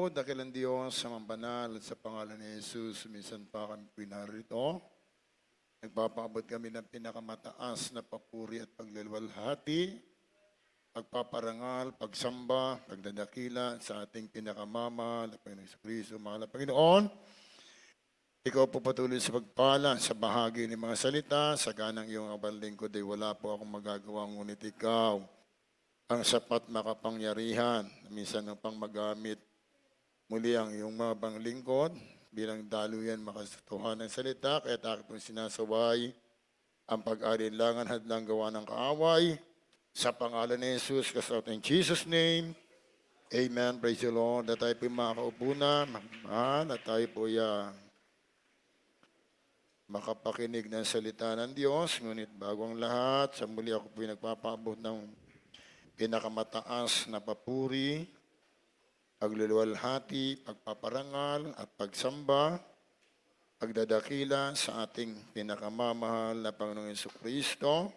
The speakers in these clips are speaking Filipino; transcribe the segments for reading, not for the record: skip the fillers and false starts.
po, dakilang Diyos sa mga banal at sa pangalan ni Jesus, minsan pa kami pinarito. Nagpapaabot kami ng pinakamataas na papuri at paglilwalhati, pagpaparangal, pagsamba, pagdadakila sa ating pinakamama, na Panginoong Kristo, mahal na Panginoon. Ikaw po patuloy sa pagpala sa bahagi ng mga salita, sa ganang iyong abang lingkod ay wala po akong magagawa, ngunit ikaw ang sapat makapangyarihan, minsan upang magamit muli ang iyong mabang lingkod bilang daluyan makasatuhan ng salita, kaya aking pong sinasaway ang pag-alinlangan hadlang gawa ng kaaway sa pangalan ni Jesus, kasama in Jesus' name. Amen. Praise the Lord. Na tayo po makaupo na, na tayo po makapakinig ng salita ng Diyos. Ngunit bago ang lahat, sa muli ako po nagpapaabot ng pinakamataas na papuri, pagluluwalhati, pagpaparangal at pagsamba, pagdadakila sa ating pinakamamahal na Panginoong Jesucristo,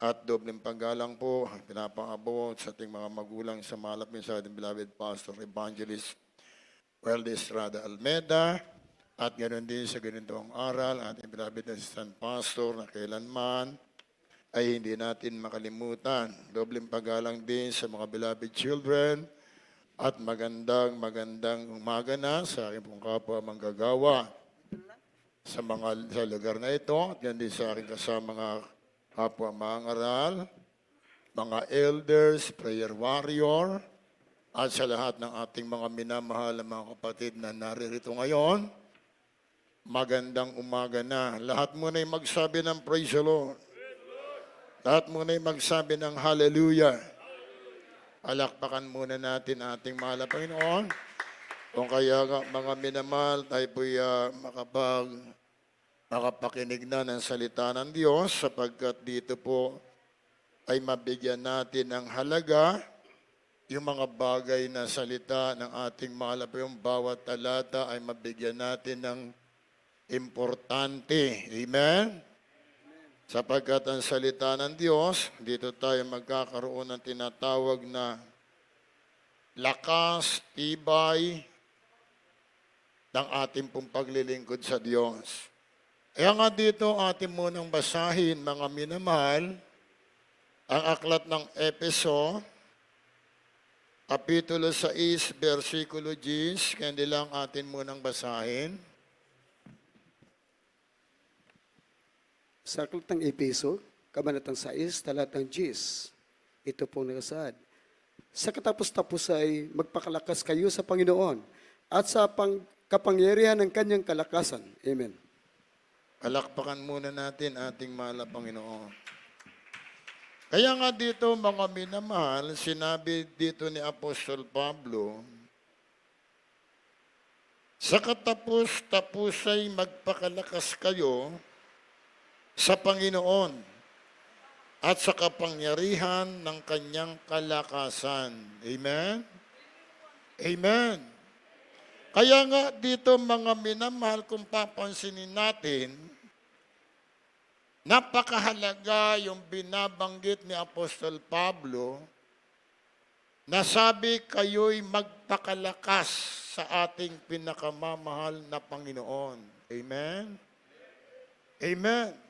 at dobleng paggalang po ang pinapaabot sa ating mga magulang sa malapit sa ating beloved Pastor Evangelist Weldy Estrada Almeda, at ganoon din sa ganitong aral ating beloved Assistant Pastor na kailanman ay hindi natin makalimutan. Dobleng paggalang din sa mga beloved children at magandang umaga na sa aking pong kapwa manggagawa sa lugar na ito, at yan din sa aking kasama mga kapwa mangaral, mga elders, prayer warrior, at sa lahat ng ating mga minamahal na mga kapatid na naririto ngayon. Magandang umaga na. Lahat muna ay magsabi ng praise the Lord. Lahat muna ay magsabi ng hallelujah. Alakpakan muna natin ating mahal na Panginoon. Kung kaya mga minamahal, tayo po'y makapakinig na ng salita ng Diyos, sapagkat dito po ay mabigyan natin ng halaga yung mga bagay na salita ng ating mahal na Panginoon. Bawat talata ay mabigyan natin ng importante. Amen? Sapagkat ang salita ng Diyos, dito tayo magkakaroon ng tinatawag na lakas, tibay ng ating pong paglilingkod sa Diyos. Kaya nga dito ating munang basahin, mga minamahal, ang aklat ng Efeso, Kapitulo 6, versikulo 10, kaya lang atin munang basahin. Sa aklat ng Efeso, kabanatang 6, talatang 10, ito pong nakasaad. Sa katapos-tapos ay magpakalakas kayo sa Panginoon at sa kapangyarihan ng kanyang kalakasan. Amen. Palakpakan muna natin ating mahal na Panginoon. Kaya nga dito, mga minamahal, sinabi dito ni Apostol Pablo, sa katapos-tapos ay magpakalakas kayo sa Panginoon at sa kapangyarihan ng kanyang kalakasan. Amen? Amen. Kaya nga dito, mga minamahal, kung papansinin natin, napakahalaga yung binabanggit ni Apostol Pablo na sabi kayo'y magpakalakas sa ating pinakamamahal na Panginoon. Amen? Amen.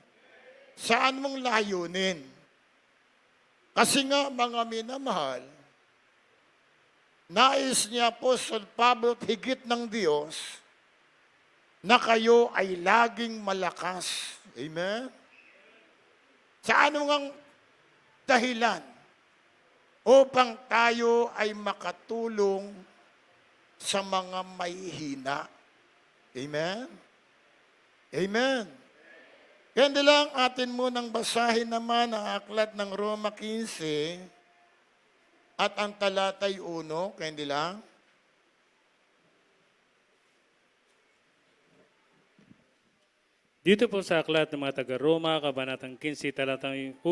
Saan mong layunin? Kasi nga, mga minamahal, nais ni Apostol Pablo at higit ng Diyos na kayo ay laging malakas. Amen? Sa anong dahilan? Upang tayo ay makatulong sa mga mahihina. Amen? Amen. Kaya lang atin munang basahin naman ang aklat ng Roma 15 at ang talatay 1. Kaya lang. Dito po sa aklat ng mga taga-Roma, kabanatang 15, talatang 1.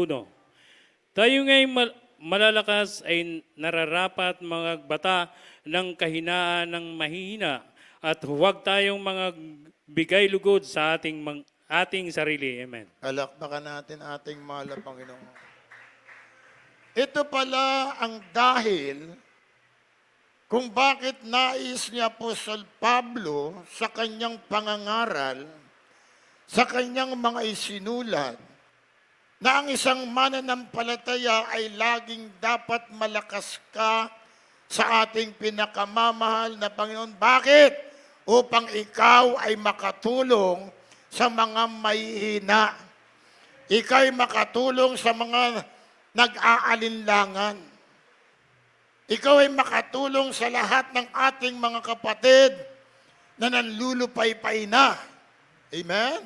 Tayo ngayong malalakas ay nararapat mga bata ng kahinaan ng mahihina at huwag tayong mga bigay lugod sa ating sarili. Amen. Palakpakan natin ating mahal na Panginoon. Ito pala ang dahil kung bakit nais ni Apostol Pablo sa kanyang pangangaral, sa kanyang mga isinulat, na ang isang mananampalataya ay laging dapat malakas ka sa ating pinakamamahal na Panginoon. Bakit? Upang ikaw ay makatulong sa mga mahihina. Ikaw ay makatulong sa mga nag-aalinlangan. Ikaw ay makatulong sa lahat ng ating mga kapatid na nanlulupaypay na. Amen?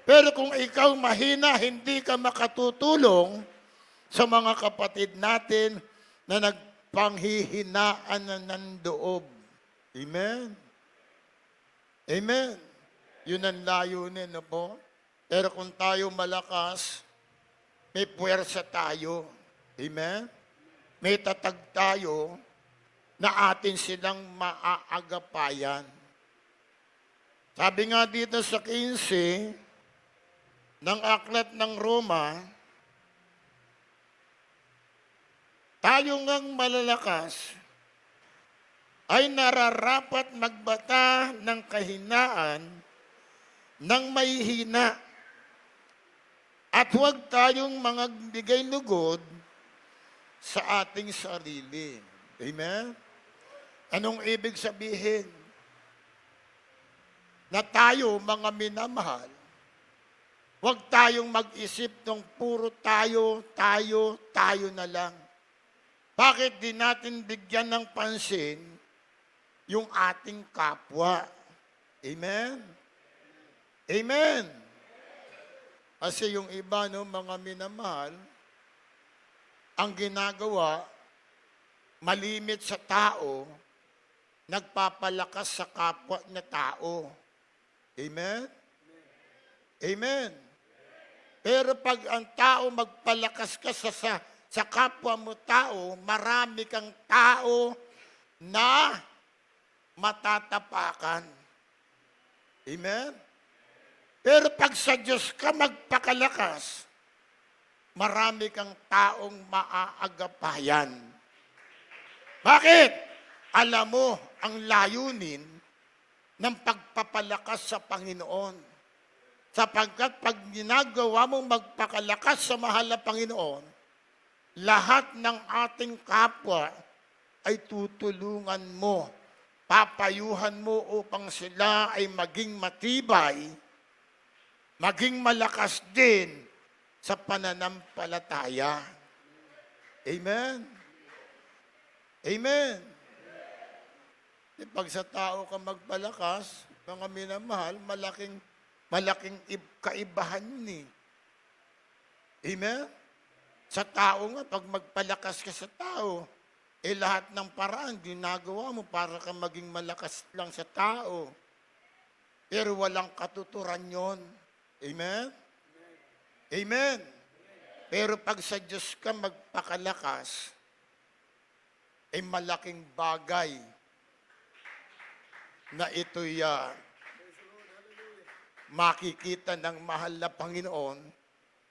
Pero kung ikaw mahina, hindi ka makatutulong sa mga kapatid natin na nagpanghihinaan na nandoob. Amen? Amen? Yun ang layunin, no po? Pero kung tayo malakas, may puwersa tayo. Amen? May tatag tayo na atin silang maaagapayan. Sabi nga dito sa 15 ng aklat ng Roma, tayo ngang malalakas ay nararapat magbata ng kahinaan ng mahihina at huwag tayong mga bigay lugod sa ating sarili. Amen? Anong ibig sabihin? Na tayo, mga minamahal, huwag tayong mag-isip ng puro tayo na lang. Bakit di natin bigyan ng pansin yung ating kapwa? Amen? Amen? Kasi yung iba, no, mga minamahal, ang ginagawa, malimit sa tao, nagpapalakas sa kapwa na tao. Amen? Amen? Pero pag ang tao magpalakas ka sa kapwa mo tao, marami kang tao na matatapakan. Amen? Pero pag sa Diyos ka magpakalakas, marami kang taong maaagapayan. Bakit? Alam mo ang layunin ng pagpapalakas sa Panginoon. Sapagkat pag ginagawa mong magpakalakas sa mahal na Panginoon, lahat ng ating kapwa ay tutulungan mo, papayuhan mo upang sila ay maging matibay, maging malakas din sa pananampalataya. Amen? Amen? Pag sa tao ka magpalakas, mga minamahal, malaking kaibahan yun eh. Amen? Sa tao nga, pag magpalakas ka sa tao, lahat ng paraan ginagawa mo para ka maging malakas lang sa tao. Pero walang katuturan yon. Amen? Amen? Pero pag sa Diyos ka magpakalakas, ay malaking bagay na ito'y makikita ng mahal na Panginoon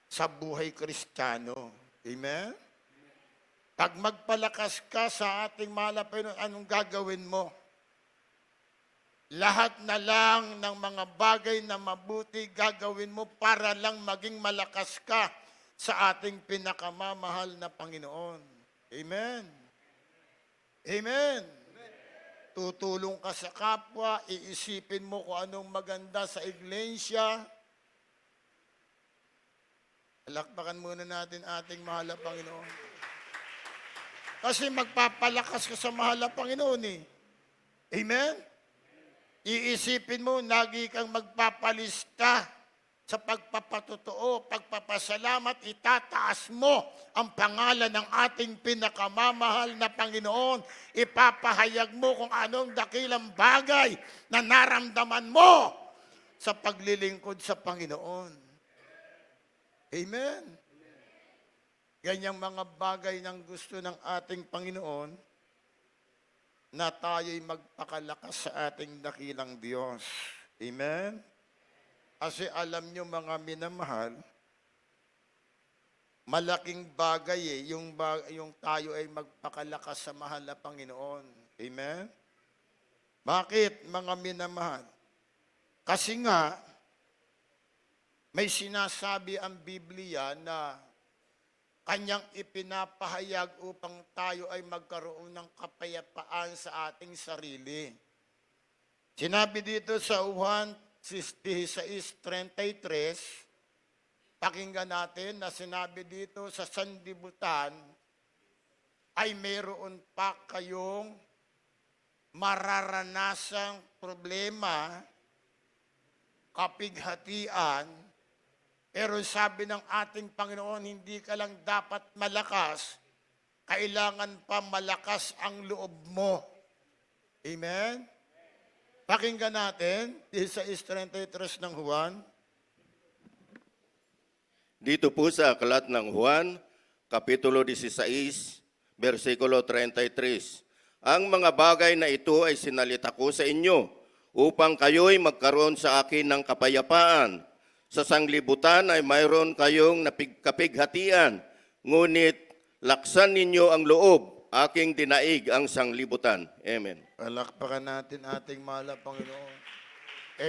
sa buhay Kristiyano. Amen? Pag magpalakas ka sa ating mahal na Panginoon, anong gagawin mo? Lahat na lang ng mga bagay na mabuti gagawin mo para lang maging malakas ka sa ating pinakamamahal na Panginoon. Amen? Amen? Tutulong ka sa kapwa, iisipin mo kung anong maganda sa iglesia. Palakpakan muna natin ating mahal na Panginoon. Kasi magpapalakas ka sa mahal na Panginoon eh. Amen? Iisipin mo, lagi kang magpapalista sa pagpapatotoo, pagpapasalamat, itataas mo ang pangalan ng ating pinakamamahal na Panginoon. Ipapahayag mo kung anong dakilang bagay na naramdaman mo sa paglilingkod sa Panginoon. Amen? Ganyang mga bagay ng gusto ng ating Panginoon na tayo'y magpakalakas sa ating dakilang Diyos. Amen? Kasi alam nyo mga minamahal, malaking bagay yung tayo ay magpakalakas sa mahal na Panginoon. Amen? Bakit, mga minamahal? Kasi nga, may sinasabi ang Biblia na kanyang ipinapahayag upang tayo ay magkaroon ng kapayapaan sa ating sarili. Sinabi dito sa Juan 16:33, pakinggan natin na sinabi dito sa sanlibutan ay mayroon pa kayong mararanasang problema, kapighatian, pero sabi ng ating Panginoon, hindi ka lang dapat malakas, kailangan pa malakas ang loob mo. Amen? Pakinggan natin, 16:33 ng Juan. Dito po sa aklat ng Juan, Kapitulo 16, versikulo 33. Ang mga bagay na ito ay sinalita ko sa inyo upang kayo'y magkaroon sa akin ng kapayapaan. Sa sanglibutan ay mayroon kayong kapighatian, ngunit laksan ninyo ang loob, aking dinaig ang sanglibutan. Amen. Palakpakan natin ating mahal na Panginoon.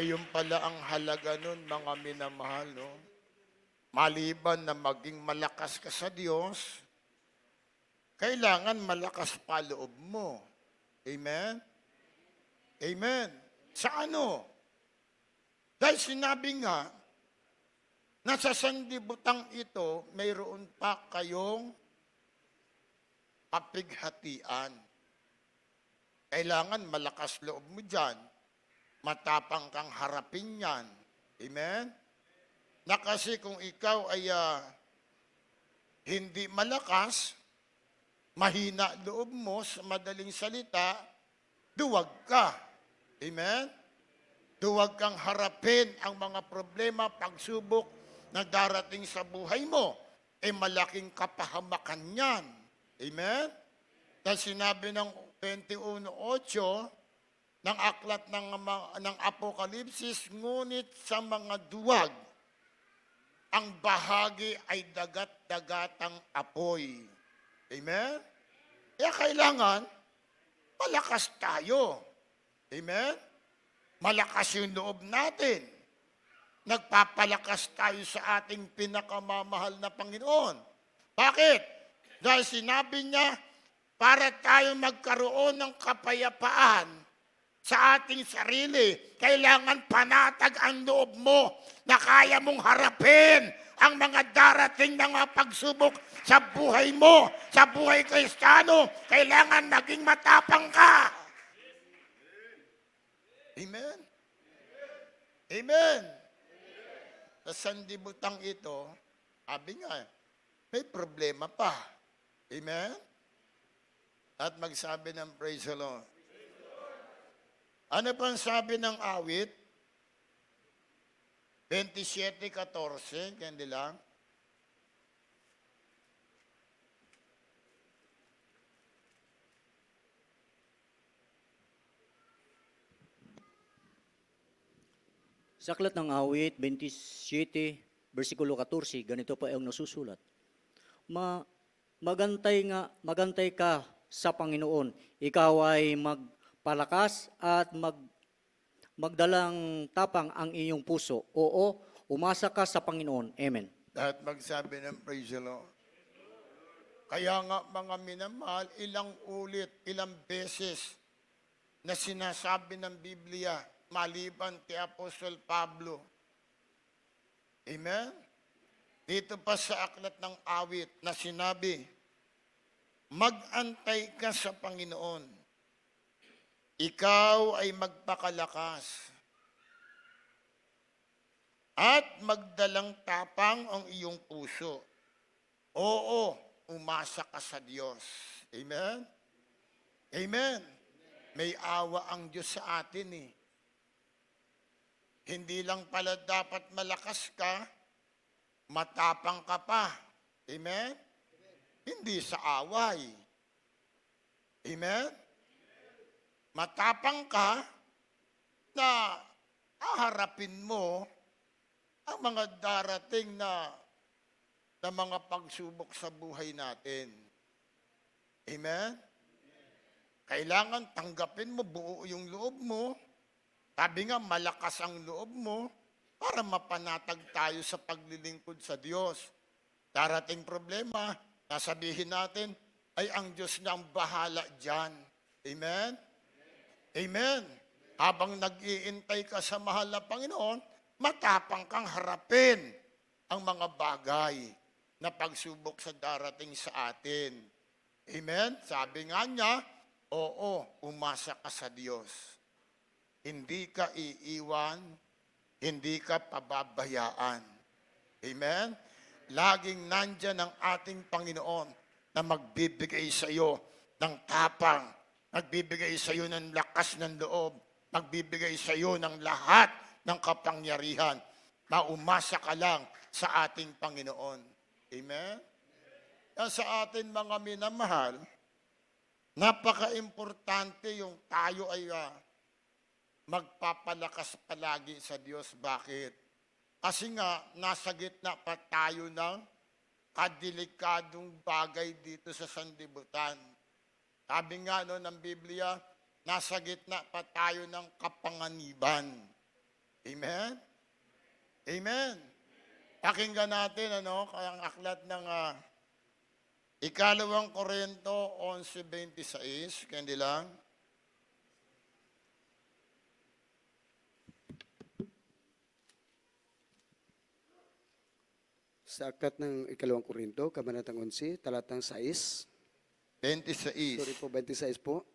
Yung pala ang halaga nun, mga minamahal, no? Maliban na maging malakas ka sa Diyos, kailangan malakas pa loob mo. Amen? Amen. Sa ano? Dahil sinabi nga, na sa sanlibutang ito, mayroon pa kayong kapighatian. Kailangan malakas loob mo dyan. Matapang kang harapin yan. Amen? Na kasi kung ikaw ay hindi malakas, mahina loob mo, sa madaling salita, duwag ka. Amen? Duwag kang harapin ang mga problema, pagsubok na darating sa buhay mo. Malaking kapahamakan yan. Amen? Dahil sinabi ng 21:8 ng aklat ng Apokalipsis, ngunit sa mga duwag, ang bahagi ay dagat-dagatang apoy. Amen? Kaya kailangan, malakas tayo. Amen? Malakas yung loob natin. Nagpapalakas tayo sa ating pinakamamahal na Panginoon. Bakit? Dahil sinabi niya, para tayo magkaroon ng kapayapaan sa ating sarili, kailangan panatag ang loob mo na kaya mong harapin ang mga darating na mga pagsubok sa buhay mo, sa buhay Kristiyano. Kailangan naging matapang ka. Amen? Amen? Sa sanlibutang ito, sabi nga, may problema pa. Amen? At magsabi ng praise the Lord. Ano pang sabi ng awit? 27:14, kandi lang. Sa aklat ng awit, 27, versikulo 14, ganito pa ang nasusulat. Magantay ka sa Panginoon. Ikaw ay magpalakas at magdalang tapang ang iyong puso. Oo, umasa ka sa Panginoon. Amen. At magsabi ng praise the Lord. Kaya nga mga minamahal, ilang ulit, ilang beses na sinasabi ng Biblia, maliban kay Apostol Pablo. Amen? Dito pa sa aklat ng awit na sinabi, mag-antay ka sa Panginoon. Ikaw ay magpakalakas. At magdalang tapang ang iyong puso. Oo, umasa ka sa Diyos. Amen? Amen. May awa ang Diyos sa atin eh. Hindi lang pala dapat malakas ka, matapang ka pa. Amen? Hindi sa away. Amen? Matapang ka na aharapin mo ang mga darating na mga pagsubok sa buhay natin. Amen? Kailangan tanggapin mo buo yung loob mo. Sabi nga, malakas ang loob mo para mapanatag tayo sa paglilingkod sa Diyos. Darating problema, nasabihin natin, ay ang Diyos na ang bahala dyan. Amen? Amen. Habang nag-iintay ka sa mahal na Panginoon, matapang kang harapin ang mga bagay na pagsubok sa darating sa atin. Amen? Sabi nga niya, oo, umasa ka sa Diyos. Hindi ka iiwan, hindi ka pababayaan. Amen? Laging nandyan ang ating Panginoon na magbibigay sa iyo ng tapang, magbibigay sa iyo ng lakas ng loob, magbibigay sa iyo ng lahat ng kapangyarihan. Maumasa ka lang sa ating Panginoon. Amen? Kaya sa atin mga minamahal, napaka-importante yung tayo ay magpapalakas palagi sa Diyos. Bakit? Kasi nga, nasa gitna pa tayo ng kadelikadong bagay dito sa sanlibutan. Sabi nga ng Biblia, nasa gitna pa tayo ng kapanganiban. Amen? Amen. Pakinggan natin ang aklat ng Ikalawang Korinto 11:26. Kandi lang. Sa aklat ng Ikalawang Korinto, Kabanatang 11, talatang 6. 26. Sorry po, 26 po.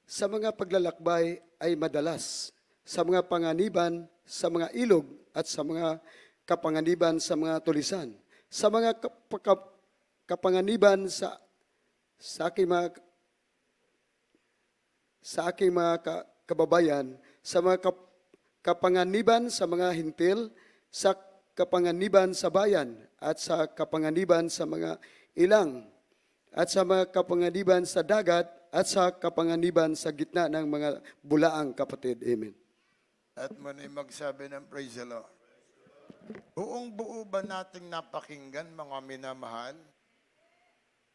Sa mga paglalakbay ay madalas, sa mga panganiban, sa mga ilog, at sa mga kapanganiban sa mga tulisan. Sa mga kapanganiban sa aking mga kababayan, sa mga kapanganiban sa mga hintil, sa kapanganiban sa bayan, at sa kapanganiban sa mga ilang, at sa mga kapanganiban sa dagat, at sa kapanganiban sa gitna ng mga bulaang kapatid. Amen. At muli magsabi ng praise the Lord. Buong buo ba nating napakinggan mga minamahal?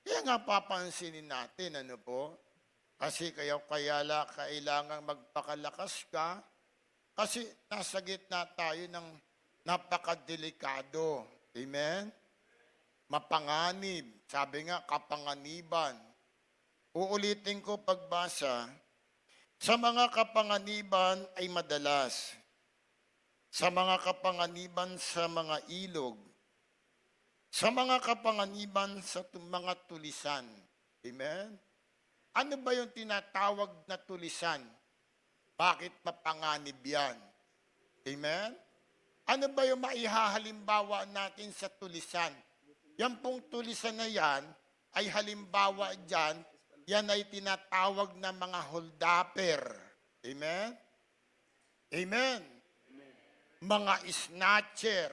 Kaya nga papansinin natin, Kasi kailangan magpakalakas ka kasi nasa gitna tayo ng napakadelikado. Amen? Mapanganib. Sabi nga, kapanganiban. Uulitin ko pagbasa. Sa mga kapanganiban ay madalas. Sa mga kapanganiban sa mga ilog. Sa mga kapanganiban sa mga tulisan. Amen? Ano ba yung tinatawag na tulisan? Bakit mapanganib yan? Amen? Ano ba yung maihahalimbawa natin sa tulisan? Yan pong tulisan na yan, ay halimbawa dyan, yan ay tinatawag na mga holdapper. Amen? Amen? Mga snatcher.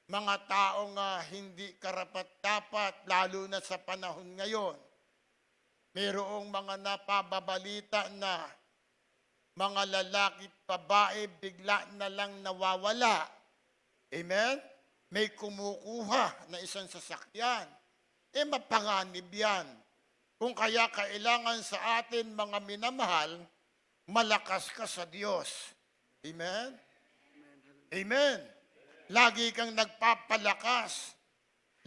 Mga taong hindi karapat-dapat, lalo na sa panahon ngayon. Mayroong mga napababalita na mga lalaki at babae bigla na lang nawawala. Amen? May kumukuha na isang sasakyan. Mapanganib yan. Kung kaya kailangan sa atin mga minamahal, malakas ka sa Diyos. Amen? Amen. Lagi kang nagpapalakas.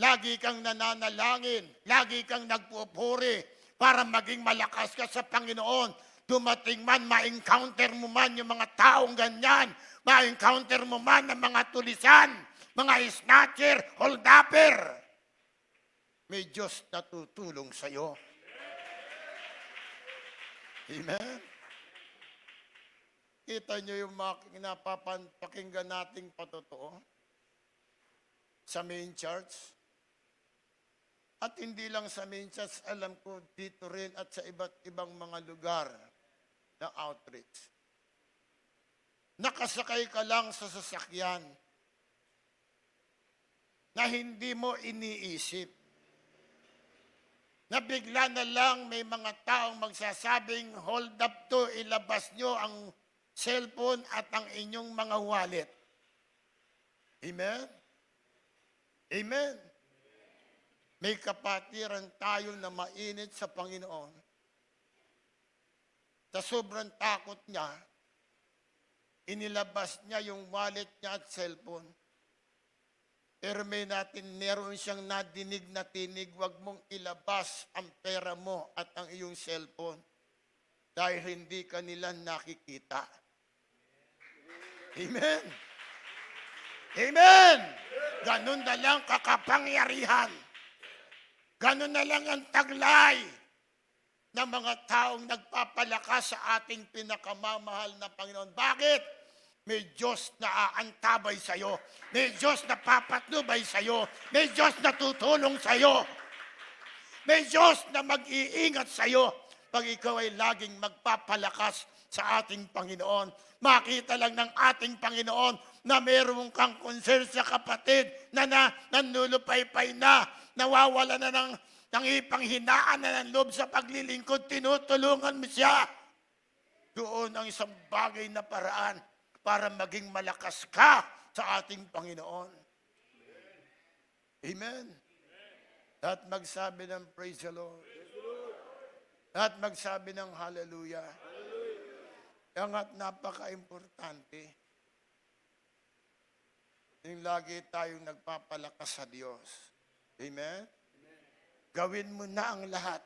Lagi kang nananalangin. Lagi kang nagpupuri para maging malakas ka sa Panginoon. Dumating man, ma-encounter mo man yung mga taong ganyan. Ma-encounter mo man ang mga tulisan, mga snatcher, holdapper. May Diyos na tutulong sa iyo. Amen? Kita nyo yung mga napapakinggan nating patotoo sa main church. At hindi lang sa main church, alam ko dito rin at sa iba't ibang mga lugar na outreach. Nakasakay ka lang sa sasakyan na hindi mo iniisip. Na bigla na lang may mga taong magsasabing, hold up to, ilabas nyo ang cellphone at ang inyong mga wallet. Amen? Amen? May kapatiran tayo na mainit sa Panginoon. Sa sobrang takot niya, inilabas niya yung wallet niya at cellphone. Pero meron siyang nadinig na tinig, huwag mong ilabas ang pera mo at ang iyong cellphone dahil hindi ka nila nakikita. Amen. Amen. Ganun na lang kakapangyarihan. Ganun na lang ang taglay ng mga taong nagpapalakas sa ating pinakamamahal na Panginoon. Bakit? May Diyos na aantabay sa iyo. May Diyos na papatnubay sa iyo. May Diyos na tutulong sa iyo. May Diyos na mag-iingat sa iyo pag ikaw ay laging magpapalakas sa ating Panginoon. Makita lang ng ating Panginoon na meron kang concern sa kapatid na nanulupaypay na, nawawala na ng ipanghinaan na ng loob sa paglilingkod, tinutulungan mo siya. Doon ang isang bagay na paraan para maging malakas ka sa ating Panginoon. Amen. At magsabi ng praise the Lord. At magsabi ng hallelujah. At napaka-importante. Yung lagi tayong nagpapalakas sa Diyos. Amen? Gawin mo na ang lahat.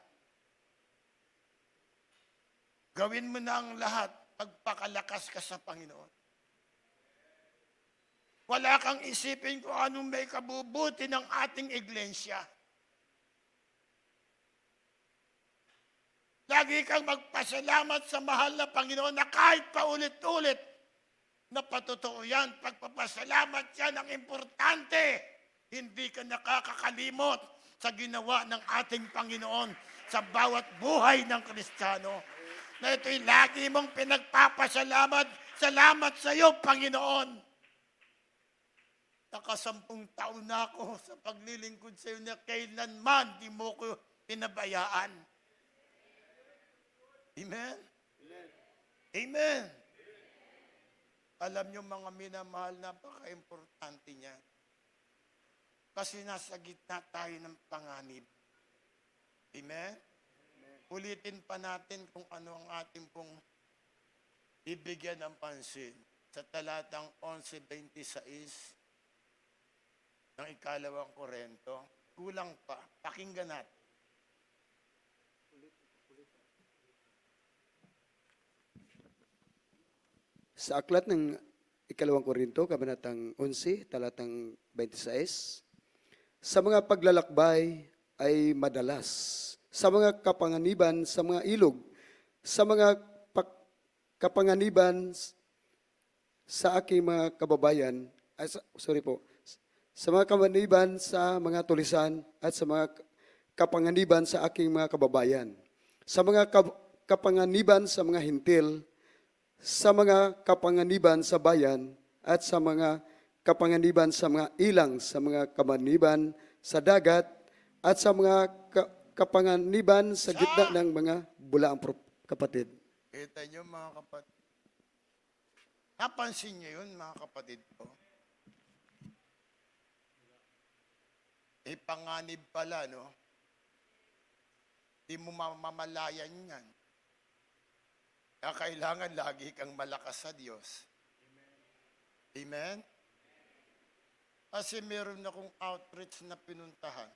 Gawin mo na ang lahat. Pagpakalakas ka sa Panginoon. Wala kang isipin kung anong may kabubuti ng ating iglesia. Lagi kang magpasalamat sa mahal na Panginoon na kahit paulit-ulit na patotoo yan, pagpapasalamat yan ang importante. Hindi ka nakakakalimot sa ginawa ng ating Panginoon sa bawat buhay ng Kristiyano. Na ito'y lagi mong pinagpapasalamat. Salamat sa iyo, Panginoon. Nakasampung taon na ako sa paglilingkod sa iyo na kailanman di mo ko pinabayaan. Amen? Amen. Alam niyo mga minamahal, napaka-importante niya. Kasi nasa gitna tayo ng panganib. Amen? Ulitin pa natin kung ano ang ating pong bibigyan ng pansin. Sa talatang 11:26 ng ikalawang Korinto, kulang pa. Pakinggan natin. Sa aklat ng ikalawang Korinto, kabanatang 11, talatang 26, sa mga paglalakbay ay madalas, sa mga kapanganiban, sa mga ilog, sa mga kapanganiban sa aking mga kababayan, sa mga kapanganiban sa mga tulisan at sa mga kapanganiban sa aking mga kababayan, sa mga kapanganiban sa mga hintil, sa mga kapanganiban sa bayan at sa mga kapanganiban sa mga ilang, sa mga kapanganiban sa dagat at sa mga kapanganiban sa gitna ng mga bulaang kapatid. Kita niyo mga kapatid. Napansin niyo yun mga kapatid ko? Panganib pala, no? Di mo mamamalayan yan. Kaya kailangan lagi kang malakas sa Diyos. Amen? Kasi meron akong outreach na pinuntahan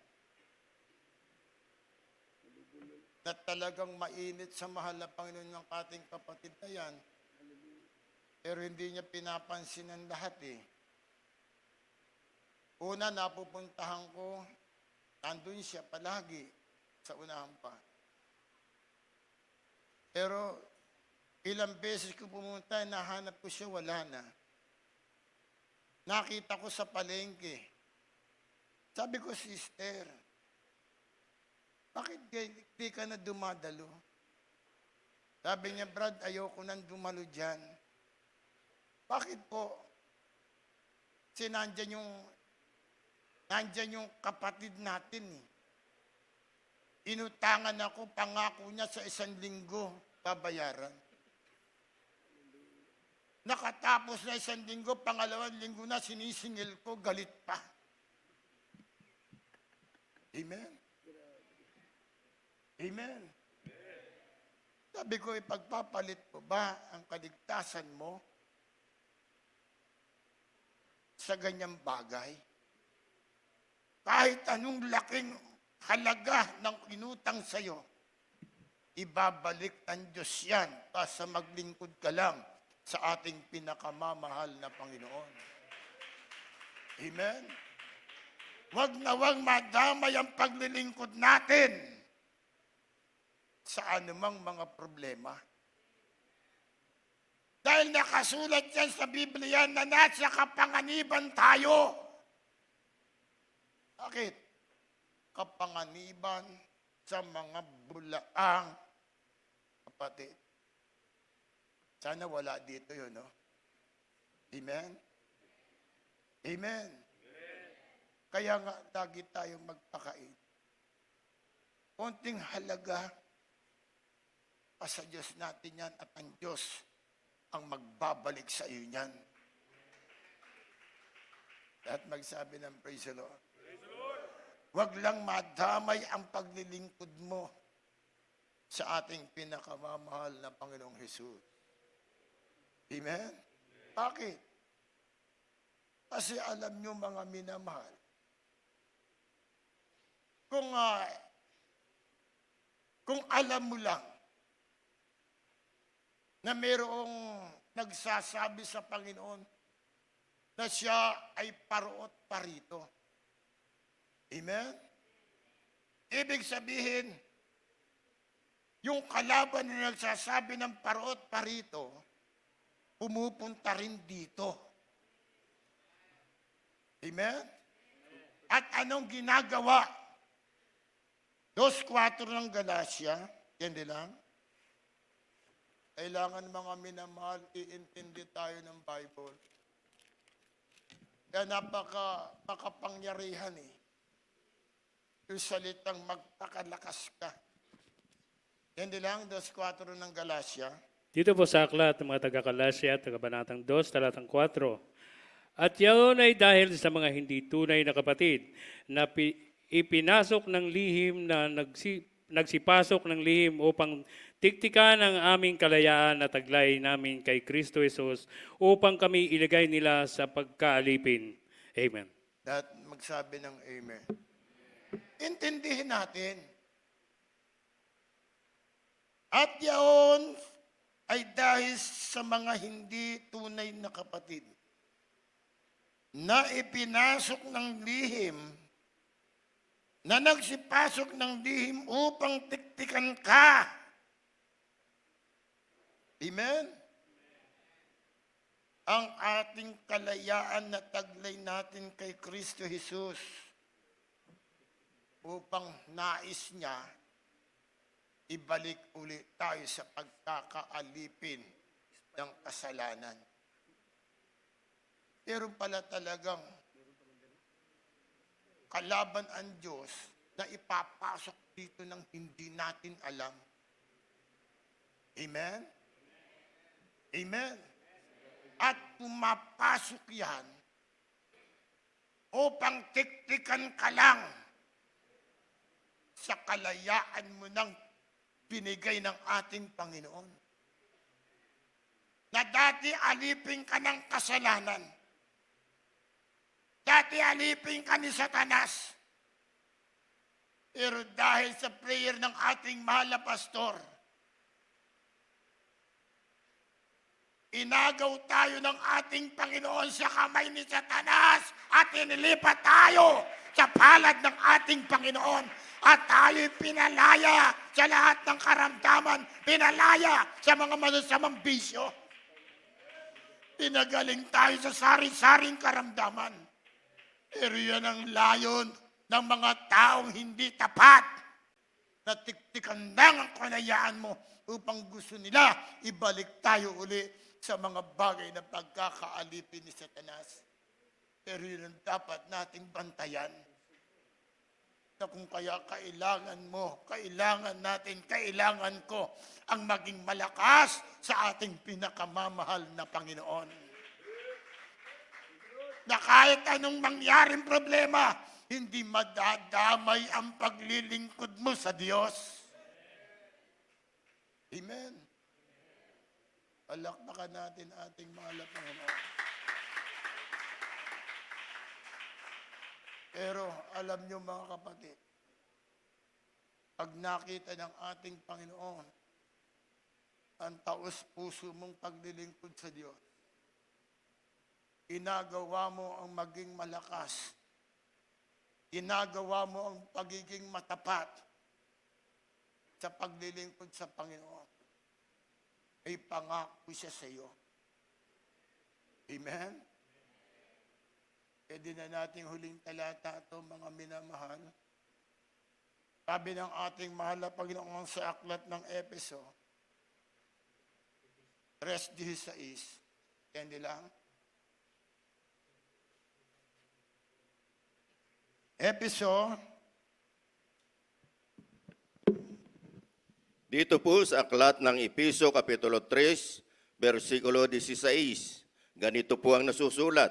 na talagang mainit sa mahal na Panginoon ng ating kapatid na yan. Pero hindi niya pinapansin ang lahat eh. Una, napupuntahan ko, nandun siya palagi sa unahan pa. Pero ilang beses ko pumunta, nahanap ko siya, wala na. Nakita ko sa palengke. Sabi ko, sister, bakit di ka na dumadalo? Sabi niya, Brad, ayoko nang dumalo dyan. Bakit po? Kasi nandyan yung kapatid natin eh. Inutangan ako, pangako niya sa 1 linggo, babayaran. Nakatapos na 1 linggo, pangalawang linggo na sinisingil ko, galit pa. Amen? Amen. Sabi ko, ipagpapalit mo ba ang kaligtasan mo sa ganyang bagay? Kahit anong laking halaga ng inutang sa'yo, ibabalik ng Diyos yan basta maglingkod ka lang sa ating pinakamamahal na Panginoon. Amen? Huwag na huwag madamay ang paglilingkod natin sa anumang mga problema. Dahil nakasulat yan sa Biblia na nasa kapanganiban tayo. Bakit? Kapanganiban sa mga bulaang kapatid. Sana wala dito yun, no? Amen? Amen. Kaya nga, lagi tayong magpakain. Konting halaga, pa sa Diyos natin yan at ang Diyos ang magbabalik sa iyo niyan. At magsabi ng praise the Lord. Huwag lang madamay ang paglilingkod mo sa ating pinakamamahal na Panginoong Hesus. Amen? Bakit? Kasi alam nyo mga minamahal, kung alam mo lang na mayroong nagsasabi sa Panginoon na siya ay paruot parito. Amen? Ibig sabihin, yung kalaban na nagsasabi ng paruot parito, pumupunta rin dito. Amen? At anong ginagawa? 2:4 ng Galacia, yan din lang. Kailangan mga minamahal, iintindi tayo ng Bible. Kaya makapangyarihan eh. Yung salitang magpakalakas ka. Yan din lang, 2:4 ng Galacia. Dito po sa aklat ng mga taga-Kalasya, taga-Banatang 2, talatang 4. At yaon ay dahil sa mga hindi tunay na kapatid na ipinasok ng lihim na nagsipasok ng lihim upang tiktikan ang aming kalayaan na taglay namin kay Kristo Jesus upang kami ilagay nila sa pagkaalipin. Amen. At magsabi ng Amen. Intindihin natin. At yaon ay dahil sa mga hindi tunay na kapatid na ipinasok ng lihim, na nagsipasok ng lihim upang tiktikan ka. Amen? Ang ating kalayaan na taglay natin kay Kristo Jesus upang nais niya ibalik ulit tayo sa pagkakaalipin ng kasalanan. Pero pala talagang kalaban ang Diyos na ipapasok dito ng hindi natin alam. Amen? Amen? At pumapasok yan upang tiktikan ka lang sa kalayaan mo ng binigay ng ating Panginoon. Na dati alipin ka ng kasalanan. Dati alipin ka ni Satanas. Pero dahil sa prayer ng ating mahal na pastor, inagaw tayo ng ating Panginoon sa kamay ni Satanas at inilipat tayo sa palad ng ating Panginoon. At tayo'y pinalaya sa lahat ng karamdaman, pinalaya sa mga masasamang bisyo. Pinagaling tayo sa sari-saring karamdaman. Pero yan ang layon ng mga taong hindi tapat. Natiktikan lang ang kalayaan mo upang gusto nila ibalik tayo uli sa mga bagay na pagkakaalipin ni Satanas. Pero yun ang dapat nating bantayan. Na kung kaya kailangan mo, kailangan natin, kailangan ko ang maging malakas sa ating pinakamamahal na Panginoon. Na kahit anong mangyaring problema, hindi madadamay ang paglilingkod mo sa Diyos. Amen. Palakpakan natin ating mahal na Panginoon. Pero alam niyo mga kapatid, pag nakita ng ating Panginoon ang taos-puso mong paglilingkod sa Diyos, ginagawa mo ang maging malakas. Ginagawa mo ang pagiging matapat sa paglilingkod sa Panginoon. Ay pangako siya sa iyo. Amen? Pwede na nating huling talata ito, mga minamahal. Sabi ng ating mahal na Panginoon sa aklat ng Efeso, 3:16. Yan lang. Efeso, Dito po sa aklat ng Episo, Kapitulo 3, versikulo 16. Ganito po ang nasusulat.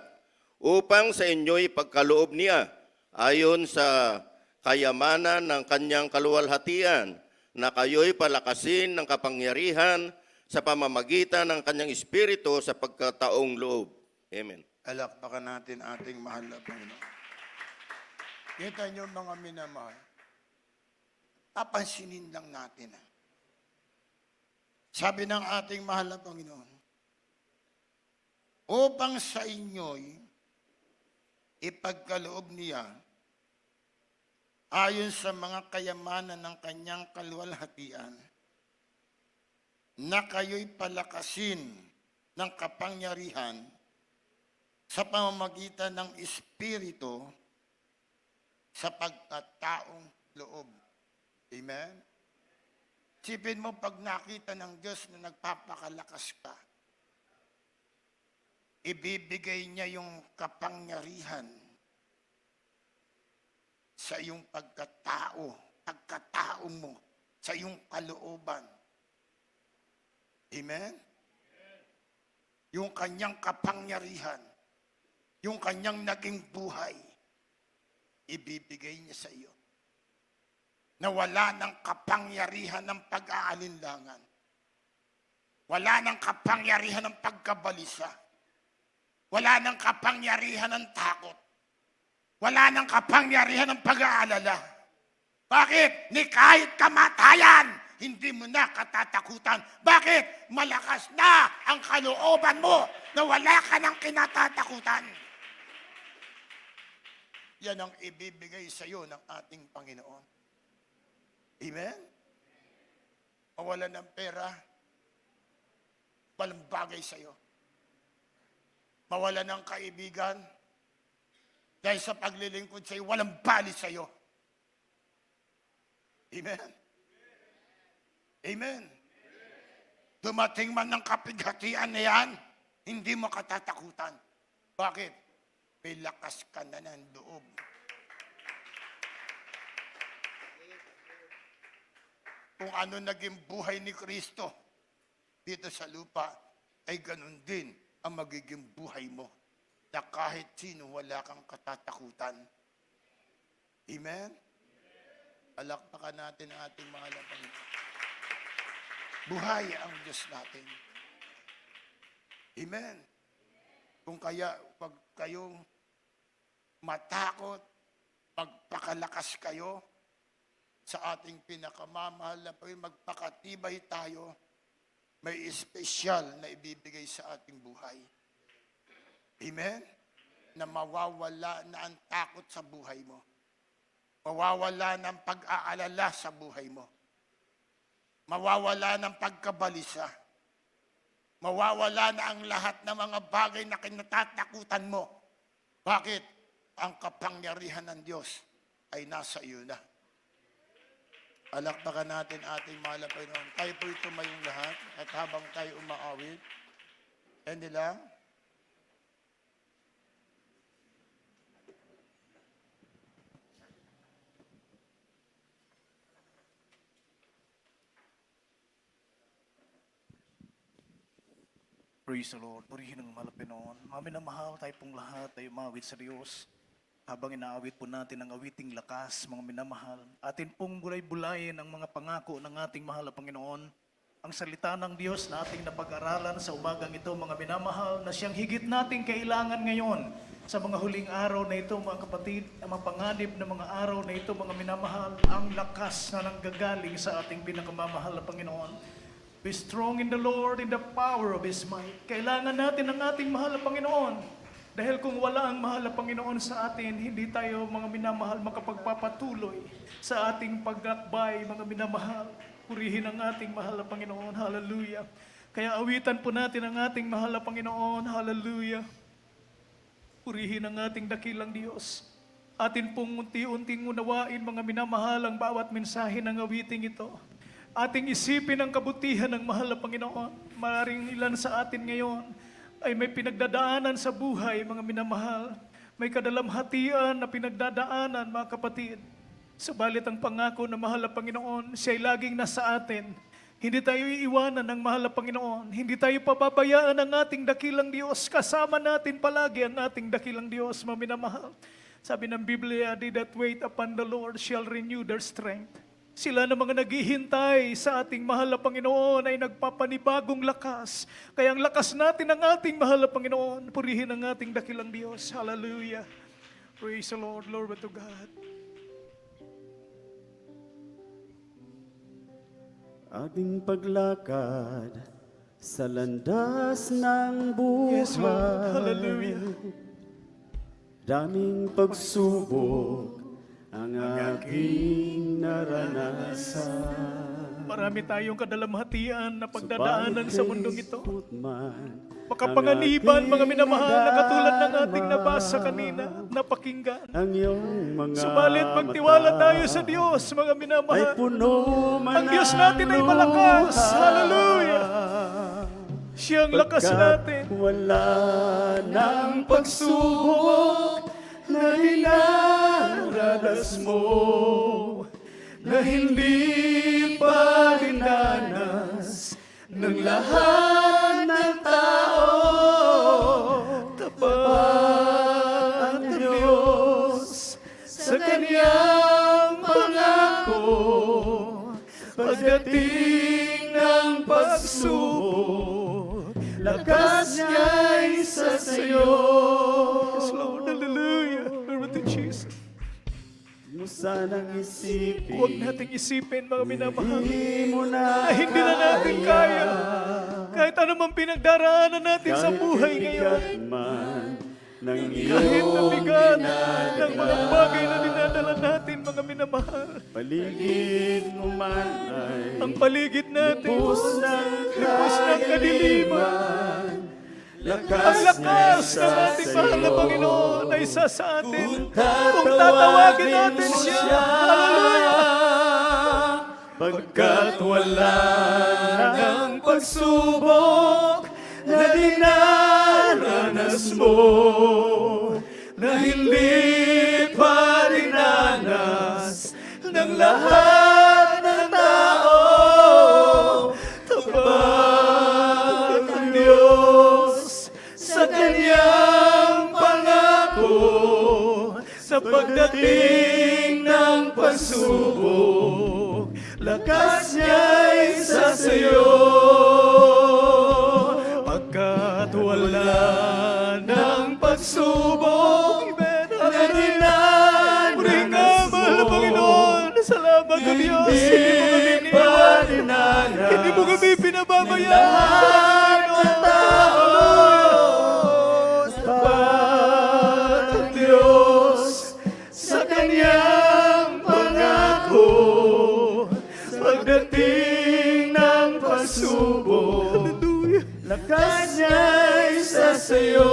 Upang sa inyo'y pagkaloob niya, ayon sa kayamanan ng kanyang kaluwalhatian, na kayo'y palakasin ng kapangyarihan sa pamamagitan ng kanyang Espiritu sa pagkataong loob. Amen. alakpakan natin ating mahal na Panginoon. Kita niyo mga minamahal, papansinin lang natin. Sabi ng ating mahal na Panginoon, upang sa inyo'y ipagkaloob niya ayon sa mga kayamanan ng kanyang kaluwalhatian, na kayo'y palakasin ng kapangyarihan sa pamamagitan ng Espiritu sa pagkataong loob. Amen? Sipin mo pag nakita ng Diyos na nagpapakalakas ka, ibibigay niya yung kapangyarihan sa iyong pagkatao mo, sa iyong kalooban. Amen? Yung kanyang kapangyarihan, yung kanyang naging buhay, ibibigay niya sa iyo. Na wala ng kapangyarihan ng pag-aalinlangan. Wala ng kapangyarihan ng pagkabalisa. Wala ng kapangyarihan ng takot. Wala ng kapangyarihan ng pag-aalala. Bakit? Ni kahit kamatayan, hindi mo na katatakutan. Bakit? Malakas na ang kalooban mo na wala ka ng kinatatakutan. Yan ang ibibigay sa iyo ng ating Panginoon. Amen? Mawala ng pera, walang bagay sa iyo. Mawala ng kaibigan, dahil sa paglilingkod sa iyo, walang bali sa iyo. Amen? Amen? Dumating man ng kapighatian na yan, hindi mo katatakutan. Bakit? May lakas ka na ng loob. Kung ano naging buhay ni Kristo dito sa lupa, ay ganun din ang magiging buhay mo. Na kahit sino, wala kang katatakutan. Amen? Alakpakan natin ang ating mga Panginoon. Buhay ang Diyos natin. Amen? Kung kaya, pag kayong matakot, pagpakalakas kayo, sa ating pinakamamahal na Panginoon, magpakatibay tayo, may espesyal na ibibigay sa ating buhay. Amen? Na mawawala na ang takot sa buhay mo. Mawawala na ang pag-aalala sa buhay mo. Mawawala ng pagkabalisa. Mawawala na ang lahat ng mga bagay na kinatatakutan mo. Bakit? Ang kapangyarihan ng Diyos ay nasa iyo na. Alakpakan natin ating mahal na Panginoon. Tayo po tumayong lahat at habang tayo umaawit, hindi lang. Praise the Lord. Purihin ang mahal na Pinoon. Mga minamahal tayo pong lahat ay umawit sa Diyos. habang inaawit po natin ang awiting lakas, mga minamahal, atin pong bulay-bulayin ang mga pangako ng ating mahal na Panginoon. Ang salita ng Diyos na ating napag-aralan sa umagang ito, mga minamahal, na siyang higit nating kailangan ngayon sa mga huling araw na ito, mga kapatid, ang mga panganib na mga araw na ito, mga minamahal, ang lakas na nanggagaling sa ating pinakamamahal na Panginoon. Be strong in the Lord, in the power of His might. Kailangan natin ang ating mahal na Panginoon. Dahil kung wala ang mahal na Panginoon sa atin, hindi tayo mga minamahal makapagpapatuloy sa ating paglalakbay, mga minamahal. Purihin ang ating mahal na Panginoon. Hallelujah. Kaya awitan po natin ang ating mahal na Panginoon. Hallelujah. Purihin ang ating dakilang Diyos. Atin pong unti-unting unawain, mga minamahal, ang bawat mensahe ng awiting ito. Ating isipin ang kabutihan ng mahal na Panginoon. Maaaring ilan sa atin ngayon ay may pinagdadaanan sa buhay, mga minamahal. May kadalamhatian na pinagdadaanan, mga kapatid. Subalit ang pangako ng mahal na Panginoon, siya'y laging nasa atin. Hindi tayo iiwanan ng mahal na Panginoon. Hindi tayo pababayaan ng ating dakilang Diyos. Kasama natin palagi ang ating dakilang Diyos, mga minamahal. Sabi ng Biblia, "They that wait upon the Lord shall renew their strength." Sila na mga naghihintay sa ating mahal na Panginoon ay nagpapanibagong lakas. Kaya ang lakas natin ng ating mahal na Panginoon, purihin ang ating dakilang Diyos. Hallelujah. Praise the Lord, glory to God. Ating paglakad sa landas ng buhay. Yes, Lord. Hallelujah. Daming pagsubok ang aking naranasan. Marami tayong kadalamhatian na pagdadaanan sa mundong ito. Makapanganiban, Makapanganiban, mga minamahal, na katulad ng ating nabasa kanina, napakinggan. ang iyong mga Subalit magtiwala mata tayo sa Diyos, mga ay minamahal. puno man Ang Diyos natin ay malakas. luha. Hallelujah. Siya ang lakas natin. Wala ng pagsubok na dinaranas mo, na hindi pa dinanas ng lahat ng tao. Tapat ang Diyos sa Kanyang pangako, pagdating ng pagsubok, lakas niya'y sa sayo. Yes, Lord. Hallelujah. Glory to Jesus. Mo sanang isipin, Huwag nating isipin, mga minamahal, di mo na na hindi na natin kaya. Kahit anumang pinagdaraanan natin sa buhay ngayon. man ng Kahit na iyong bigat ng mga bagay na dinadala natin, mga minamahal. paligid mo man ay Ang paligid natin, lubos ng kadiliman. Ang lakas lakas ng ating mahal na Panginoon ay isa sa atin. Kung tatawagin natin siya, hallelujah. Pagkat wala ng pagsubok na dinaranas mo, na hindi pa dinanas ng lahat ng tao. Tapat ang Diyos sa Kanyang pangako, sa pagdating ng pagsubok, lakas niya'y sa sayo. Pagkat wala ng pagsubok na dinanas Purihin ka, mahal na Panginoon. Salamat sa Diyos. Hindi mo kami iniiwan. Hindi mo kami pinababayaan. lahat ng tao. Tapat ang Diyos sa Kanyang pangako, pagdating ng pagsubok, Hallelujah. lakas niya'y sa sayo.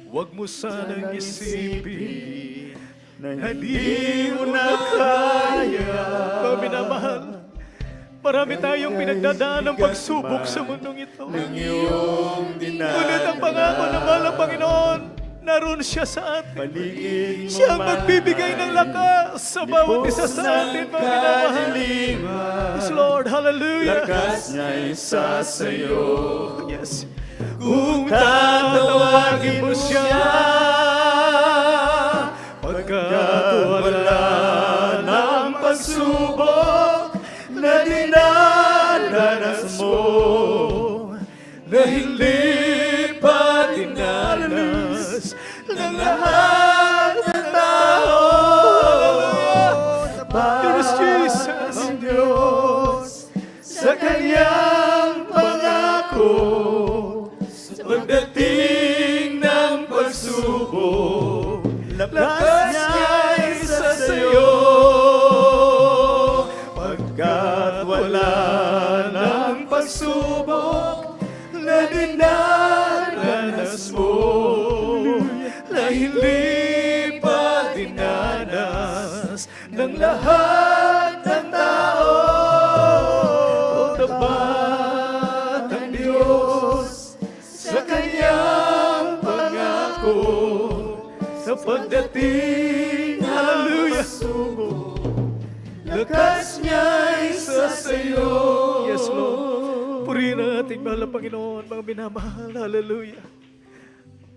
Huwag mo sanang isipin Na di mo na kaya. mga minamahal. Marami tayong pinagdadaan ng pagsubok sa mundong ito. Iyong Ngunit ang pangako ng mahal na Panginoon, naroon siya sa atin. paligid mo Siya ang man magbibigay ng lakas sa bawat isa sa atin, mga minamahal. Yes, Lord, hallelujah. lakas niya'y sa sayo. Yes. kung tatawagin mo siya, pagkat wala ng pagsubok na dinadanas mo, na hindi pa dinanas ng lahat ng tao. Diyos Jesus, ang Diyos, sa Kanyang pangako, sa pagdating ng pagsubok, lakas niya'y sa sayo, pagkat wala ng pagsubok na dinaranas mo, na hindi pa dinanas ng lahat ng tao. Tapat ang Diyos sa Kanyang pangako, sa pagdating ng pagsubok, lakas niya'y sa sayo. Yes, Lord. Purihin ang ating mahal na Panginoon, mga minamahal. Hallelujah.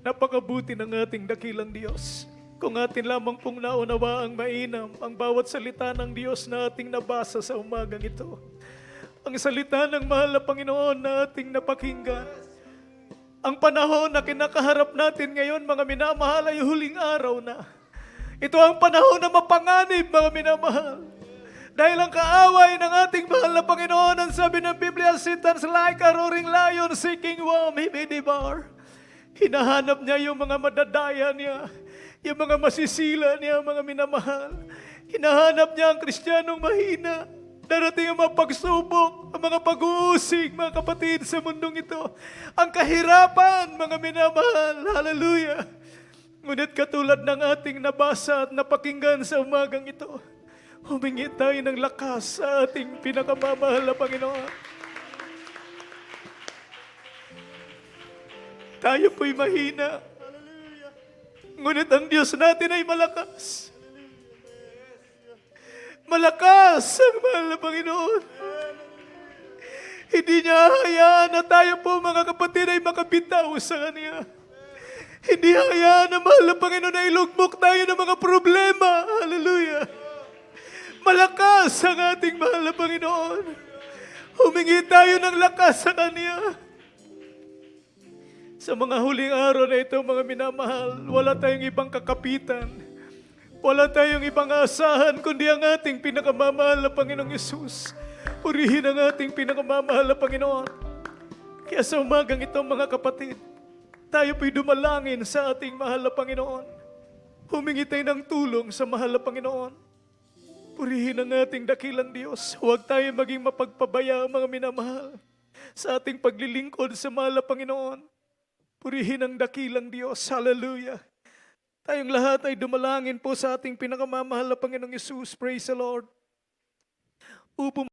Napakabuti ng ating dakilang Diyos. Kung atin lamang pong naunawaang mainam ang bawat salita ng Diyos na ating nabasa sa umagang ito. Ang salita ng mahal na Panginoon na ating napakinggan. Ang panahon na kinakaharap natin ngayon, mga minamahal, ay huling araw na. Ito ang panahon na mapanganib, mga minamahal. Dahil ang kaaway ng ating mahal na Panginoon, ang sabi ng Biblia, Satan's like a roaring lion seeking whom he may devour. Hinahanap niya yung mga madadaya niya, yung mga masisila niya, mga minamahal. Hinahanap niya ang Kristiyanong mahina. Darating ang mga pagsubok, ang mga pag-uusig, mga kapatid, sa mundong ito. Ang kahirapan, mga minamahal. Hallelujah. Ngunit katulad ng ating nabasa at napakinggan sa umagang ito, humingi tayo ng lakas sa ating pinakamamahal na Panginoon. Tayo po'y mahina. Ngunit ang Diyos natin ay malakas. Malakas ang mahal na Panginoon. Hindi niya hayaan na tayo po, mga kapatid, ay makabitaw sa Kanya. Hindi hayaan na mahal na Panginoon na ilugmok tayo ng mga problema. Hallelujah. Malakas ang ating mahal na Panginoon. Humingi tayo ng lakas sa Kanya. Sa mga huling araw na ito, mga minamahal, wala tayong ibang kakapitan. Wala tayong ibang asahan, kundi ang ating pinakamamahal na Panginoong Yesus. Purihin ang ating pinakamamahal na Panginoon. Kaya sa umagang ito, mga kapatid, tayo po'y dumalangin sa ating mahal na Panginoon. Humingi tayo ng tulong sa mahal na Panginoon. Purihin ang ating dakilang Diyos. Huwag tayo maging mapagpabaya, mga minamahal, sa ating paglilingkod sa mahal na Panginoon. Purihin ang dakilang Diyos. Hallelujah. Tayong lahat ay dumalangin po sa ating pinakamamahal na Panginoong Yesus. Praise the Lord. Upo